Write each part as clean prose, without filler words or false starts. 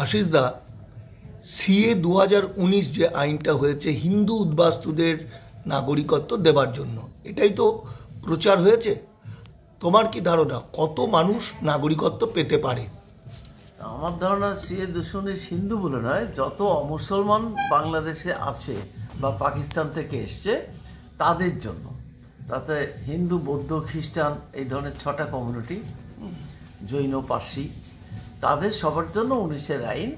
আশিস দা, CA 2019 যে আইনটা হয়েছে হিন্দু উদ্বাস্তুদের নাগরিকত্ব দেবার জন্য, এটাই তো প্রচার হয়েছে। তোমার কি ধারণা কত মানুষ নাগরিকত্ব পেতে পারে? আমার ধারণা সিএ 219 হিন্দু বলে নয়, যত অমুসলমান বাংলাদেশে আছে বা পাকিস্তান থেকে এসছে তাদের জন্য। তাতে হিন্দু, বৌদ্ধ, খ্রিস্টান এই ধরনের 6টা কমিউনিটি, জৈন, পার্সি, তাদের সবার জন্য 19-এর আইন।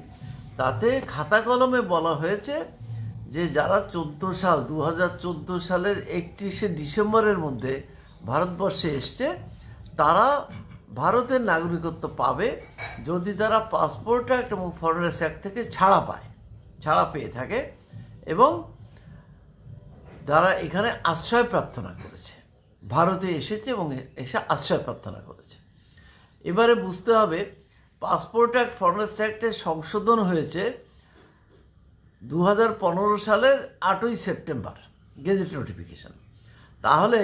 তাতে খাতা কলমে বলা হয়েছে যে যারা 2014 সালের 31শে ডিসেম্বরের মধ্যে ভারতবর্ষে এসছে তারা ভারতের নাগরিকত্ব পাবে যদি তারা পাসপোর্ট অ্যাক্ট এবং ফরেনার্স অ্যাক্ট থেকে ছাড়া পেয়ে থাকে এবং যারা এখানে আশ্রয় প্রার্থনা করেছে, ভারতে এসেছে এবং এসে আশ্রয় প্রার্থনা করেছে। এবারে বুঝতে হবে, পাসপোর্ট অ্যাক্ট, ফরেনার্স অ্যাক্টের সংশোধন হয়েছে 2015 সালের 8ই সেপ্টেম্বর, গেজেট নোটিফিকেশন। তাহলে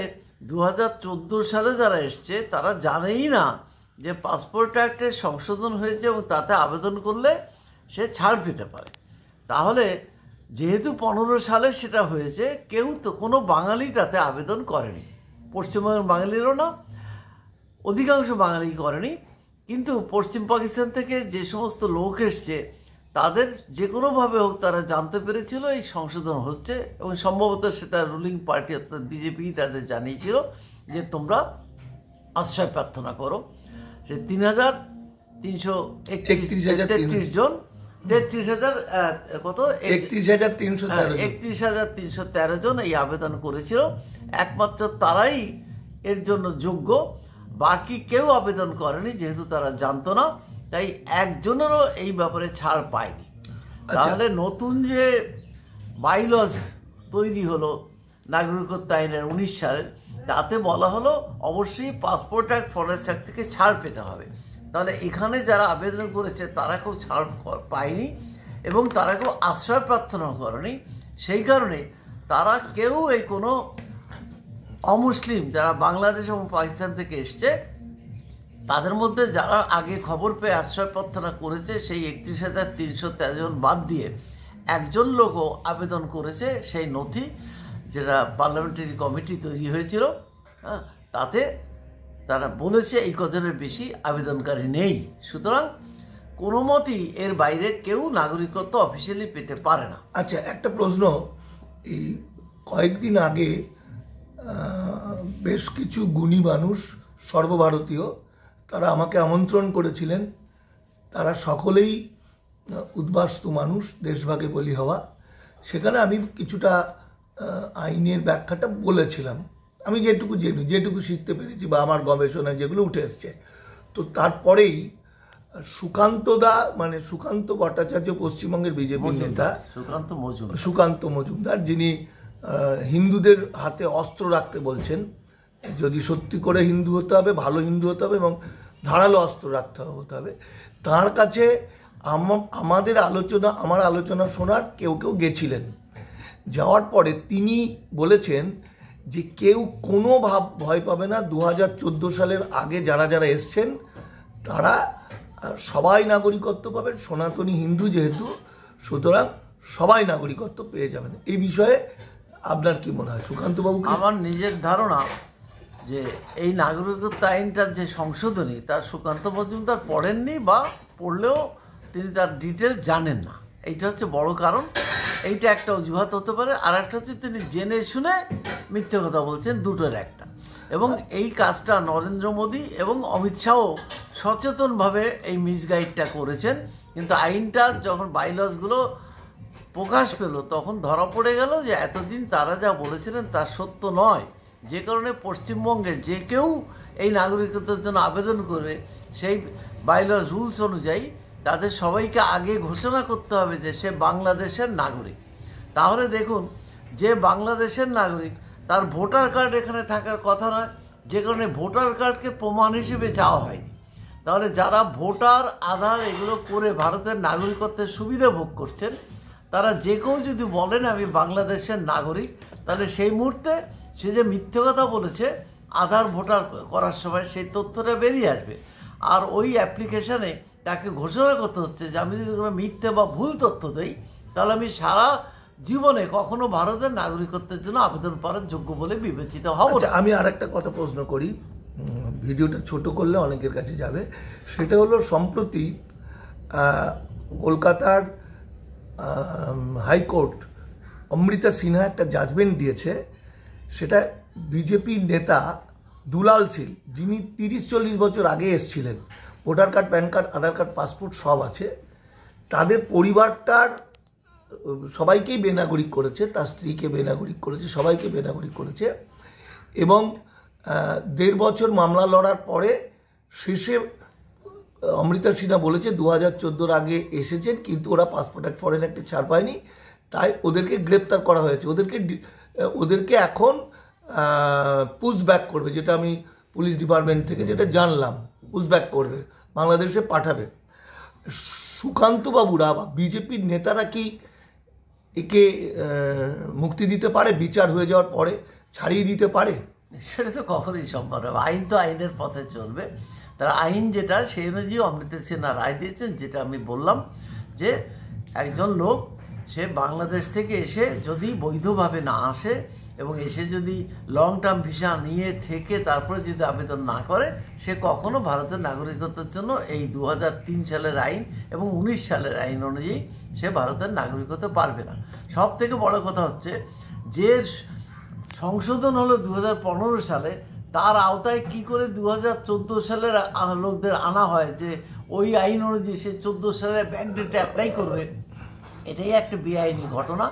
2014 সালে যারা এসছে তারা জানেই না যে পাসপোর্ট অ্যাক্টের সংশোধন হয়েছে এবং তাতে আবেদন করলে সে ছাড় পেতে পারে। তাহলে যেহেতু 15 সালে সেটা হয়েছে, কেউ তো কোনো বাঙালি তাতে আবেদন করেনি, পশ্চিমবঙ্গের বাঙালিরও না, অধিকাংশ বাঙালি করেনি। কিন্তু পশ্চিম পাকিস্তান থেকে যে সমস্ত লোক এসছে তাদের যে কোনোভাবে হোক তারা জানতে পেরেছিল এই সংশোধন হচ্ছে এবং সম্ভবত সেটা রুলিং পার্টি অর্থাৎ বিজেপি তাদের জানিয়েছিল যে তোমরা আশ্রয় প্রার্থনা করো। সে 3,333 জন, 31,313 জন এই আবেদন করেছিল। একমাত্র তারাই এর জন্য যোগ্য, বাকি কেউ আবেদন করেনি যেহেতু তারা জানতো না, তাই একজনেরও এই ব্যাপারে ছাড় পায়নি। তাহলে নতুন যে বাইলজ তৈরি হলো নাগরিকত্ব আইনের 19 সালের, তাতে বলা হলো অবশ্যই পাসপোর্ট অ্যাক্ট, ফরেনার্স অ্যাক্ট থেকে ছাড় পেতে হবে। তাহলে এখানে যারা আবেদন করেছে তারা কেউ ছাড় পায়নি এবং তারা কেউ আশ্রয় প্রার্থনা করেনি। সেই কারণে তারা কেউ এই কোনো অমুসলিম যারা বাংলাদেশ এবং পাকিস্তান থেকে এসছে তাদের মধ্যে যারা আগে খবর পেয়ে আশ্রয় প্রার্থনা করেছে সেই 31,313 জন বাদ দিয়ে একজন লোকও আবেদন করেছে সেই নথি, যেটা পার্লামেন্টারি কমিটি তৈরি হয়েছিল, তাতে তারা বলেছে এই কজনের বেশি আবেদনকারী নেই। সুতরাং কোনো মতেই এর বাইরে কেউ নাগরিকত্ব অফিসিয়ালি পেতে পারে না। আচ্ছা, একটা প্রশ্ন, এই কয়েকদিন আগে বেশ কিছু গুণী মানুষ সর্বভারতীয় তারা আমাকে আমন্ত্রণ করেছিলেন। তারা সকলেই উদ্বাস্তু মানুষ, দেশভাগে বলি হওয়া। সেখানে আমি কিছুটা আইনের ব্যাখ্যাটা বলেছিলাম, আমি যেটুকু শিখতে পেরেছি বা আমার গবেষণায় যেগুলো উঠে এসছে। তো তারপরেই সুকান্ত ভট্টাচার্য, পশ্চিমবঙ্গের বিজেপি নেতা, সুকান্ত মজুমদার, যিনি হিন্দুদের হাতে অস্ত্র রাখতে বলছেন, যদি সত্যি করে হিন্দু হতে হবে, ভালো হিন্দু হতে হবে এবং ধারালো অস্ত্র রাখতে হবে। তার কাছে আমার আলোচনা শোনার কেউ গেছিলেন। যাওয়ার পরে তিনি বলেছেন যে কেউ কোনো ভয় পাবে না, 2014 সালের আগে যারা এসছেন তারা সবাই নাগরিকত্ব পাবেন, সনাতনী হিন্দু যেহেতু, সুতরাং সবাই নাগরিকত্ব পেয়ে যাবেন। এই বিষয়ে আপনার কি মনে হয় সুকান্তবাবু? আমার নিজের ধারণা যে এই নাগরিকত্ব আইনটার যে সংশোধনী তার সুকান্ত মজুমদার পড়েননি বা পড়লেও তিনি তার ডিটেল জানেন না, এইটা হচ্ছে বড় কারণ। এইটা একটা অজুহাত হতে পারে। আর একটা হচ্ছে তিনি জেনে শুনে মিথ্যে কথা বলছেন, দুটোর একটা। এবং এই কাজটা নরেন্দ্র মোদী এবং অমিত শাহ সচেতনভাবে এই মিসগাইডটা করেছেন। কিন্তু আইনটা যখন বাইলজগুলো প্রকাশ পেল তখন ধরা পড়ে গেল যে এতদিন তারা যা বলেছিলেন তা সত্য নয়। যে কারণে পশ্চিমবঙ্গে যে কেউ এই নাগরিকত্বের জন্য আবেদন করে সেই বাইলজ রুলস অনুযায়ী তাদের সবাইকে আগে ঘোষণা করতে হবে যে সে বাংলাদেশের নাগরিক। তাহলে দেখুন, যে বাংলাদেশের নাগরিক তার ভোটার কার্ড এখানে থাকার কথা নয়, যে কারণে ভোটার কার্ডকে প্রমাণ হিসেবে চাওয়া হয়নি। তাহলে যারা ভোটার, আধার এগুলো করে ভারতের নাগরিকত্বের সুবিধা ভোগ করছেন তারা যে কেউ যদি বলেন আমি বাংলাদেশের নাগরিক, তাহলে সেই মুহূর্তে সে যে মিথ্যে কথা বলেছে আধার ভোটার করার সময় সেই তথ্যটা বেরিয়ে আসবে। আর ওই অ্যাপ্লিকেশানে তাকে ঘোষণা করতে হচ্ছে যে আমি যদি কোনো মিথ্যে বা ভুল তথ্য দেই তাহলে আমি সারা জীবনে কখনো ভারতের নাগরিকত্বের জন্য আবেদন করার যোগ্য বলে বিবেচিত হব না। আমি আর একটা কথা প্রশ্ন করি, ভিডিওটা ছোট করলে অনেকের কাছে যাবে। সেটা হলো সম্প্রতি কলকাতার হাইকোর্ট অমৃতা সিনহা একটা জাজমেন্ট দিয়েছে, সেটা বিজেপির নেতা দুলাল সিং, যিনি 30-40 বছর আগে এসেছিলেন, ভোটার কার্ড, প্যান কার্ড, আধার কার্ড, পাসপোর্ট সব আছে, তাদের পরিবারটার সবাইকেই বেনাগরিক করেছে, তার স্ত্রীকে বেনাগরিক করেছে, সবাইকে বেনাগরিক করেছে, এবং 1.5 বছর মামলা লড়ার পরে শেষে অমৃতা সিনহা বলেছে 2014 আগে এসেছেন, কিন্তু ওরা পাসপোর্ট অ্যাক্ট ফরেন অ্যাক্টে ছাড় পায়নি, তাই ওদেরকে গ্রেপ্তার করা হয়েছে। ওদেরকে এখন পুশব্যাক করবে, যেটা আমি পুলিশ ডিপার্টমেন্ট থেকে যেটা জানলাম, পুশব্যাক করবে, বাংলাদেশে পাঠাবে। সুকান্ত বাবুরা বা বিজেপির নেতারা কি একে মুক্তি দিতে পারে? বিচার হয়ে যাওয়ার পরে ছাড়িয়ে দিতে পারে? সেটা তো কখনোই সম্ভব নয়। আইন তো আইনের পথে চলবে, তার আইন যেটা সেই অনুযায়ী অমৃতা সিনহা রায় দিয়েছেন। যেটা আমি বললাম যে একজন লোক সে বাংলাদেশ থেকে এসে যদি বৈধভাবে না আসে এবং এসে যদি লং টার্ম ভিসা নিয়ে থেকে তারপরে যদি আবেদন না করে, সে কখনো ভারতের নাগরিকত্বের জন্য এই 2003 সালের আইন এবং 19 সালের আইন অনুযায়ী সে ভারতের নাগরিক হতে পারবে না। সব থেকে বড় কথা হচ্ছে যে সংশোধন হলো 2015 সালে, তার আওতায় কি করে 2014 সালের লোকদের আনা হয় যে ওই আইন অনুযায়ী সে 14 সালের ব্যাকডেটে অ্যাপ্লাই করবে, এটাই একটা বেআইনি ঘটনা।